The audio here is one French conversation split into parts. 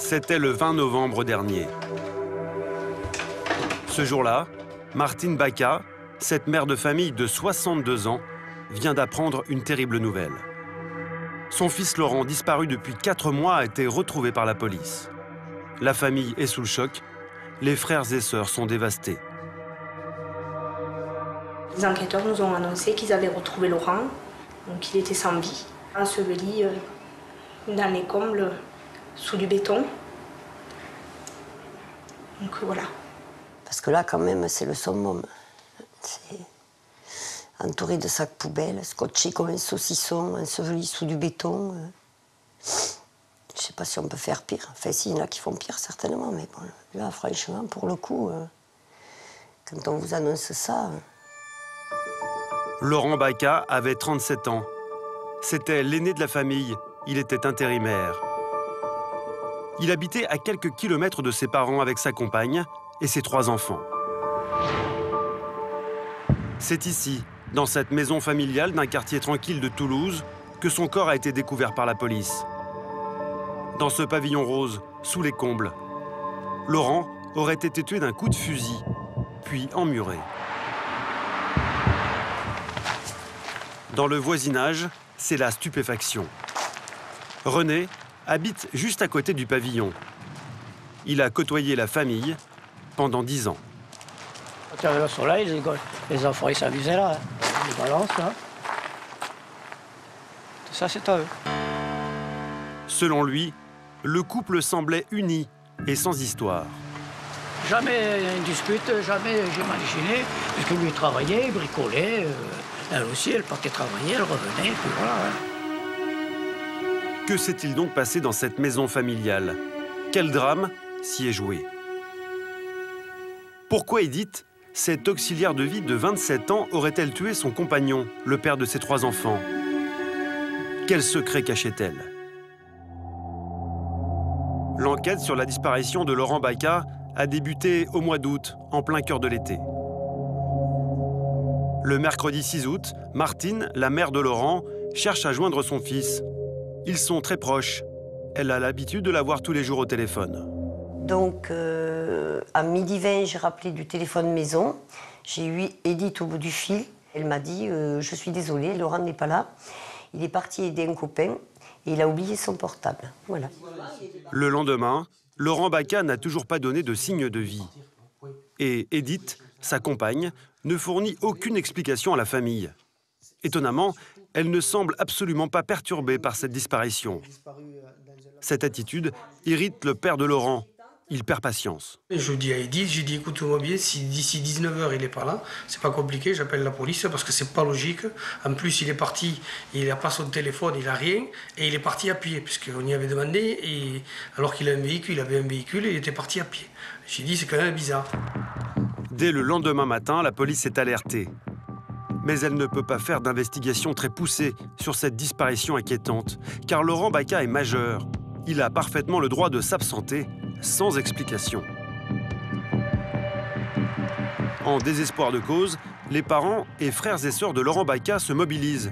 C'était le 20 novembre dernier. Ce jour-là, Martine Baca, cette mère de famille de 62 ans, vient d'apprendre une terrible nouvelle. Son fils Laurent, disparu depuis 4 mois, a été retrouvé par la police. La famille est sous le choc. Les frères et sœurs sont dévastés. Les enquêteurs nous ont annoncé qu'ils avaient retrouvé Laurent, donc il était sans vie, enseveli dans les combles, sous du béton. Donc voilà. Parce que là, quand même, c'est le summum. C'est entouré de sacs poubelles, scotché comme un saucisson, enseveli sous du béton. Je ne sais pas si on peut faire pire. Enfin, s'il y en a qui font pire, certainement. Mais bon, là, franchement, pour le coup, quand on vous annonce ça... Laurent Baca avait 37 ans. C'était l'aîné de la famille. Il était intérimaire. Il habitait à quelques kilomètres de ses parents avec sa compagne et ses 3 enfants. C'est ici, dans cette maison familiale d'un quartier tranquille de Toulouse, que son corps a été découvert par la police. Dans ce pavillon rose, sous les combles, Laurent aurait été tué d'un coup de fusil, puis emmuré. Dans le voisinage, c'est la stupéfaction. René habite juste à côté du pavillon. Il a côtoyé la famille pendant 10 ans. Quand il y avait le soleil, les enfants ils s'amusaient là. Les balances là. Tout ça c'est à eux. Selon lui, le couple semblait uni et sans histoire. Jamais une dispute, jamais j'ai imaginé. Parce que lui il travaillait, il bricolait. Elle aussi, elle partait travailler, elle revenait, puis voilà. Que s'est-il donc passé dans cette maison familiale? Quel drame s'y est joué? Pourquoi Edith, cette auxiliaire de vie de 27 ans, aurait-elle tué son compagnon, le père de ses 3 enfants? Quel secret cachait-elle? L'enquête sur la disparition de Laurent Baca a débuté au mois d'août, en plein cœur de l'été. Le mercredi 6 août, Martine, la mère de Laurent, cherche à joindre son fils. Ils sont très proches. Elle a l'habitude de la voir tous les jours au téléphone. Donc, à 12h20, j'ai rappelé du téléphone maison. J'ai eu Edith au bout du fil. Elle m'a dit je suis désolée, Laurent n'est pas là. Il est parti aider un copain et il a oublié son portable. Voilà. Le lendemain, Laurent Baca n'a toujours pas donné de signe de vie. Et Edith, sa compagne, ne fournit aucune explication à la famille. Étonnamment, elle ne semble absolument pas perturbée par cette disparition. Cette attitude irrite le père de Laurent. Il perd patience. Je dis à Edith, j'ai dit écoute-moi bien, si d'ici 19h il n'est pas là, c'est pas compliqué, j'appelle la police parce que c'est pas logique. En plus, il est parti, il n'a pas son téléphone, il n'a rien, et il est parti à pied, puisqu'on y avait demandé, et alors qu'il a un véhicule, il avait un véhicule et il était parti à pied. J'ai dit c'est quand même bizarre. Dès le lendemain matin, la police est alertée. Mais elle ne peut pas faire d'investigation très poussée sur cette disparition inquiétante, car Laurent Baca est majeur. Il a parfaitement le droit de s'absenter sans explication. En désespoir de cause, les parents et frères et sœurs de Laurent Baca se mobilisent.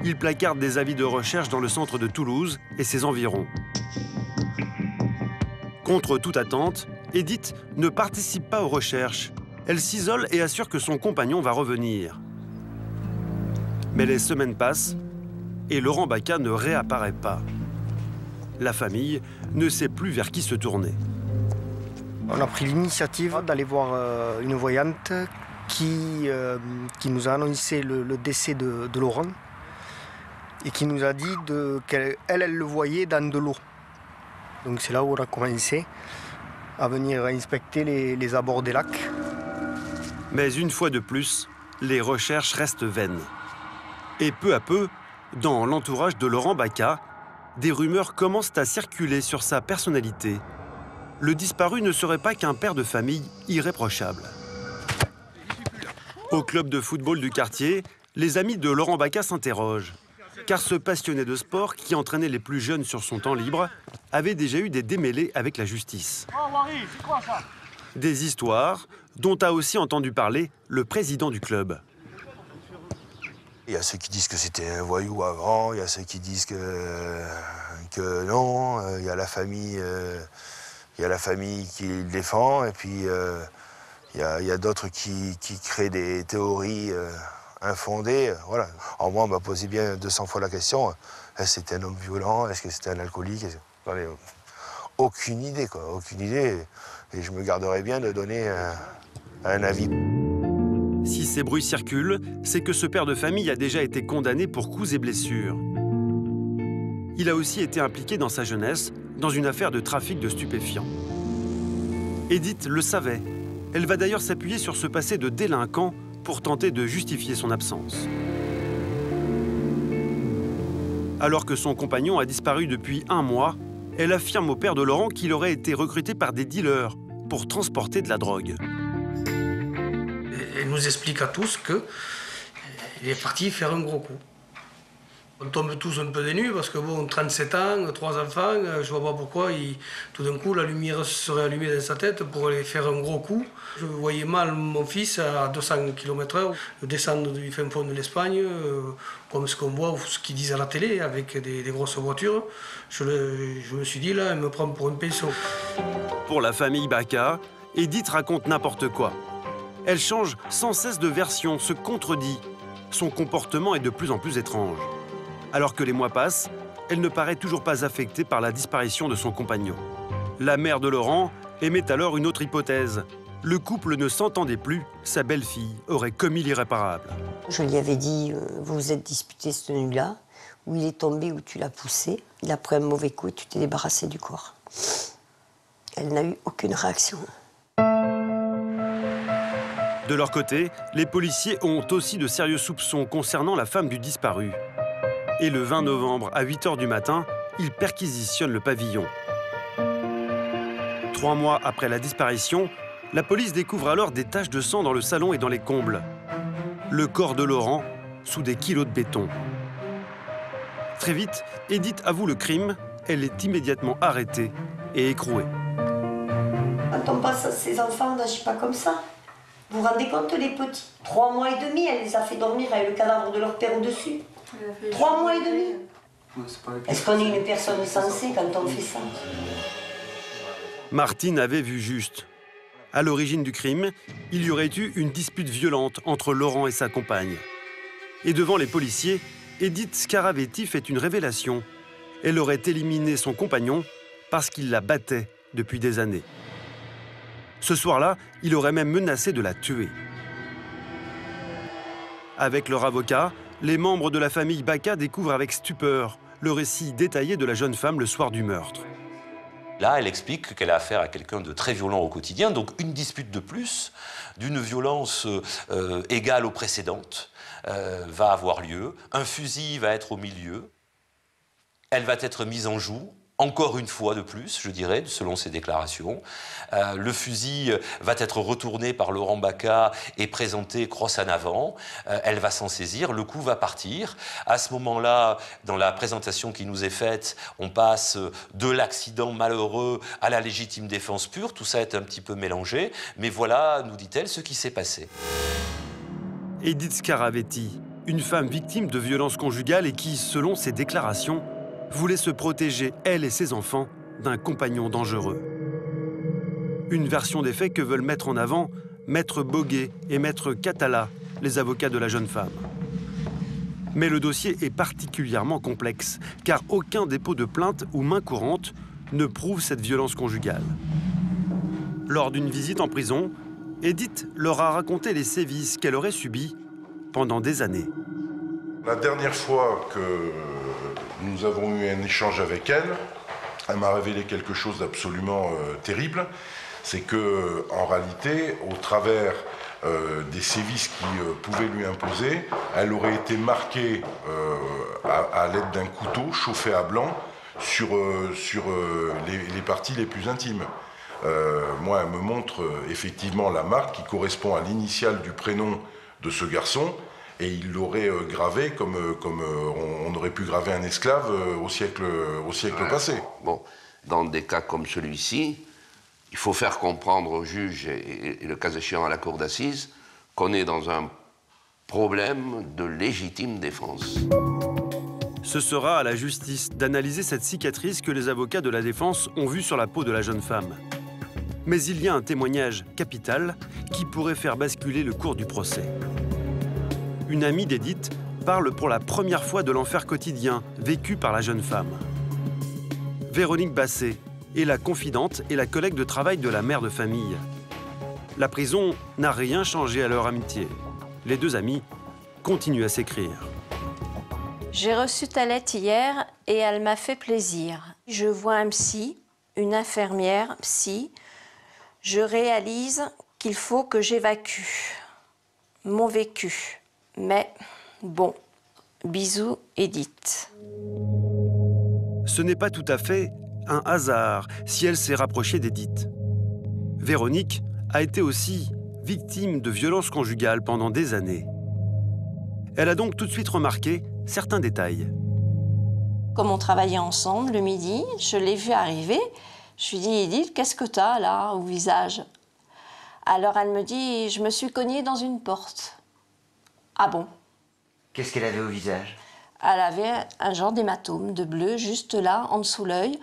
Ils placardent des avis de recherche dans le centre de Toulouse et ses environs. Contre toute attente, Edith ne participe pas aux recherches. Elle s'isole et assure que son compagnon va revenir. Mais les semaines passent et Laurent Baca ne réapparaît pas. La famille ne sait plus vers qui se tourner. On a pris l'initiative d'aller voir une voyante qui nous a annoncé le décès de Laurent et qui nous a dit qu'elle le voyait dans de l'eau. Donc c'est là où on a commencé à venir inspecter les abords des lacs. Mais une fois de plus, les recherches restent vaines. Et peu à peu, dans l'entourage de Laurent Baca, des rumeurs commencent à circuler sur sa personnalité. Le disparu ne serait pas qu'un père de famille irréprochable. Au club de football du quartier, les amis de Laurent Baca s'interrogent. Car ce passionné de sport, qui entraînait les plus jeunes sur son temps libre, avait déjà eu des démêlés avec la justice. Des histoires dont a aussi entendu parler le président du club. Il y a ceux qui disent que c'était un voyou avant, il y a ceux qui disent que non, il y a la famille y a la famille qui le défend, et puis il y a d'autres qui créent des théories infondées. Voilà. Alors moi, on m'a posé bien 200 fois la question, est-ce que c'était un homme violent, est-ce que c'était un alcoolique? J'en ai aucune idée, quoi, aucune idée. Et je me garderais bien de donner un avis. Si ces bruits circulent, c'est que ce père de famille a déjà été condamné pour coups et blessures. Il a aussi été impliqué dans sa jeunesse dans une affaire de trafic de stupéfiants. Edith le savait. Elle va d'ailleurs s'appuyer sur ce passé de délinquant pour tenter de justifier son absence. Alors que son compagnon a disparu depuis 1 mois, elle affirme au père de Laurent qu'il aurait été recruté par des dealers pour transporter de la drogue. Elle nous explique à tous qu'il est parti faire un gros coup. On tombe tous un peu des nues parce que bon, 37 ans, 3 enfants, je vois pas pourquoi tout d'un coup la lumière serait allumée dans sa tête pour aller faire un gros coup. Je voyais mal mon fils à 200 km/h descendre du fin fond de l'Espagne, comme ce qu'on voit ou ce qu'ils disent à la télé avec des grosses voitures. Je me suis dit là, elle me prend pour un pinceau. Pour la famille Baca, Edith raconte n'importe quoi. Elle change sans cesse de version, se contredit. Son comportement est de plus en plus étrange. Alors que les mois passent, elle ne paraît toujours pas affectée par la disparition de son compagnon. La mère de Laurent émet alors une autre hypothèse. Le couple ne s'entendait plus, sa belle-fille aurait commis l'irréparable. Je lui avais dit, vous vous êtes disputé cette nuit-là, où il est tombé, où tu l'as poussé, il a pris un mauvais coup et tu t'es débarrassé du corps. Elle n'a eu aucune réaction. De leur côté, les policiers ont aussi de sérieux soupçons concernant la femme du disparu. Et le 20 novembre, à 8 h du matin, ils perquisitionnent le pavillon. 3 mois après la disparition, la police découvre alors des taches de sang dans le salon et dans les combles. Le corps de Laurent sous des kilos de béton. Très vite, Edith avoue le crime. Elle est immédiatement arrêtée et écrouée. Quand on passe à ses enfants, on n'agit pas comme ça. Vous vous rendez compte, les petits? 3 mois et demi, elle les a fait dormir avec le cadavre de leur père au-dessus. 3 mois et demi. Est-ce qu'on est une personne sensée quand on fait ça? Martine avait vu juste. À l'origine du crime, il y aurait eu une dispute violente entre Laurent et sa compagne. Et devant les policiers, Edith Scaravetti fait une révélation. Elle aurait éliminé son compagnon parce qu'il la battait depuis des années. Ce soir-là, il aurait même menacé de la tuer. Avec leur avocat, les membres de la famille Baca découvrent avec stupeur le récit détaillé de la jeune femme le soir du meurtre. Là, elle explique qu'elle a affaire à quelqu'un de très violent au quotidien, donc une dispute de plus, d'une violence égale aux précédentes, va avoir lieu. Un fusil va être au milieu. Elle va être mise en joue. Encore une fois de plus, je dirais, selon ses déclarations. Le fusil va être retourné par Laurent Baca et présenté crosse en avant. Elle va s'en saisir, le coup va partir. À ce moment-là, dans la présentation qui nous est faite, on passe de l'accident malheureux à la légitime défense pure. Tout ça est un petit peu mélangé. Mais voilà, nous dit-elle, ce qui s'est passé. Edith Scaravetti, une femme victime de violences conjugales et qui, selon ses déclarations, voulait se protéger, elle et ses enfants, d'un compagnon dangereux. Une version des faits que veulent mettre en avant Maître Boguet et Maître Catala, les avocats de la jeune femme. Mais le dossier est particulièrement complexe, car aucun dépôt de plainte ou main courante ne prouve cette violence conjugale. Lors d'une visite en prison, Edith leur a raconté les sévices qu'elle aurait subis pendant des années. La dernière fois que nous avons eu un échange avec elle, elle m'a révélé quelque chose d'absolument terrible. C'est que, en réalité, au travers des sévices qui pouvaient lui imposer, elle aurait été marquée à l'aide d'un couteau chauffé à blanc sur les parties les plus intimes. Moi, elle me montre effectivement la marque qui correspond à l'initiale du prénom de ce garçon. Et il l'aurait gravé comme on aurait pu graver un esclave au siècle passé. Bon, dans des cas comme celui-ci, il faut faire comprendre aux juges et le cas échéant à la cour d'assises qu'on est dans un problème de légitime défense. Ce sera à la justice d'analyser cette cicatrice que les avocats de la défense ont vue sur la peau de la jeune femme. Mais il y a un témoignage capital qui pourrait faire basculer le cours du procès. Une amie d'Edith parle pour la première fois de l'enfer quotidien vécu par la jeune femme. Véronique Basset est la confidente et la collègue de travail de la mère de famille. La prison n'a rien changé à leur amitié. Les deux amies continuent à s'écrire. J'ai reçu ta lettre hier et elle m'a fait plaisir. Je vois un psy, une infirmière psy. Je réalise qu'il faut que j'évacue mon vécu. Mais bon, bisous Edith. Ce n'est pas tout à fait un hasard si elle s'est rapprochée d'Edith. Véronique a été aussi victime de violences conjugales pendant des années. Elle a donc tout de suite remarqué certains détails. Comme on travaillait ensemble le midi, je l'ai vu arriver. Je lui ai dit, Edith, qu'est-ce que tu as là au visage? Alors elle me dit, je me suis cognée dans une porte. Ah bon? Qu'est-ce qu'elle avait au visage? Elle avait un genre d'hématome de bleu juste là, en dessous l'œil,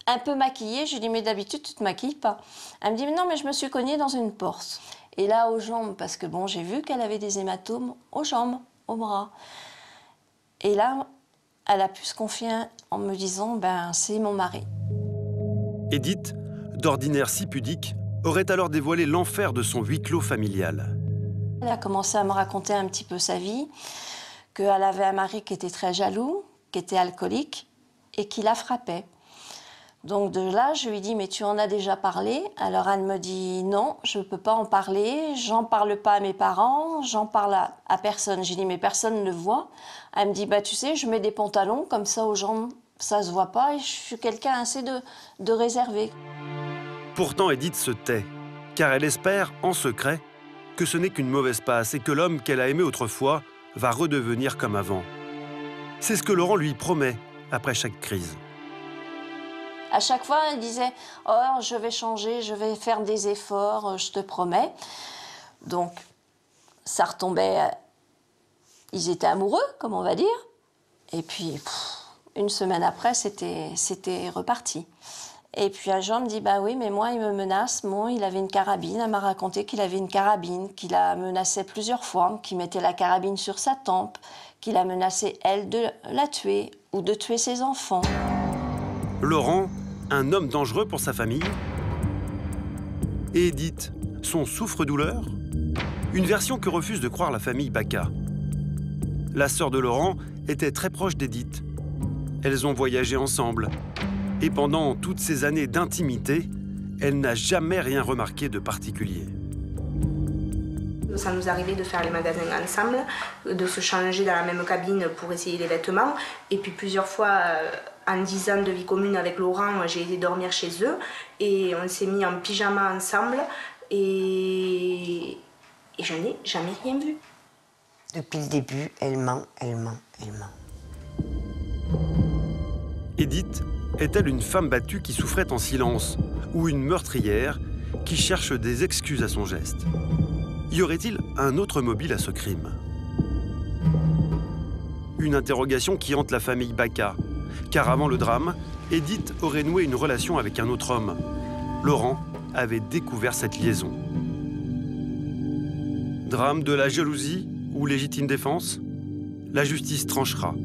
un peu maquillée. Je lui ai dit, mais d'habitude tu te maquilles pas. Elle me dit, mais non, mais je me suis cognée dans une porte. Et là, aux jambes, parce que bon, j'ai vu qu'elle avait des hématomes aux jambes, aux bras. Et là, elle a pu se confier en me disant, ben c'est mon mari. Edith, d'ordinaire si pudique, aurait alors dévoilé l'enfer de son huis clos familial. Elle a commencé à me raconter un petit peu sa vie, qu'elle avait un mari qui était très jaloux, qui était alcoolique et qui la frappait. Donc de là, je lui dis, mais tu en as déjà parlé? Alors elle me dit, non, je ne peux pas en parler, j'en parle pas à mes parents, j'en parle à personne. J'ai dit, mais personne ne le voit. Elle me dit, bah tu sais, je mets des pantalons, comme ça aux gens, ça se voit pas, et je suis quelqu'un assez de réservé. Pourtant, Edith se tait, car elle espère, en secret, que ce n'est qu'une mauvaise passe et que l'homme qu'elle a aimé autrefois va redevenir comme avant. C'est ce que Laurent lui promet après chaque crise. À chaque fois, elle disait « Oh, je vais changer, je vais faire des efforts, je te promets. » Donc, ça retombait... Ils étaient amoureux, comme on va dire. Et puis, une semaine après, c'était reparti. Et puis un jour, elle me dit « Bah oui, mais moi, il me menace. Bon, il avait une carabine. » Elle m'a raconté qu'il avait une carabine, qu'il la menaçait plusieurs fois, qu'il mettait la carabine sur sa tempe, qu'il a menacé, elle, de la tuer ou de tuer ses enfants. Laurent, un homme dangereux pour sa famille. Et Edith, son souffre-douleur. Une version que refuse de croire la famille Baca. La sœur de Laurent était très proche d'Edith. Elles ont voyagé ensemble. Et pendant toutes ces années d'intimité, elle n'a jamais rien remarqué de particulier. Ça nous arrivait de faire les magasins ensemble, de se changer dans la même cabine pour essayer les vêtements. Et puis plusieurs fois, en 10 ans de vie commune avec Laurent, j'ai été dormir chez eux. Et on s'est mis en pyjama ensemble. Et je n'ai jamais rien vu. Depuis le début, elle ment, elle ment, elle ment. Edith est-elle une femme battue qui souffrait en silence ou une meurtrière qui cherche des excuses à son geste? Y aurait-il un autre mobile à ce crime? Une interrogation qui hante la famille Baca, car avant le drame, Edith aurait noué une relation avec un autre homme. Laurent avait découvert cette liaison. Drame de la jalousie ou légitime défense? La justice tranchera.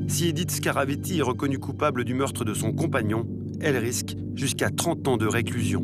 Si Edith Scaravetti est reconnue coupable du meurtre de son compagnon, elle risque jusqu'à 30 ans de réclusion.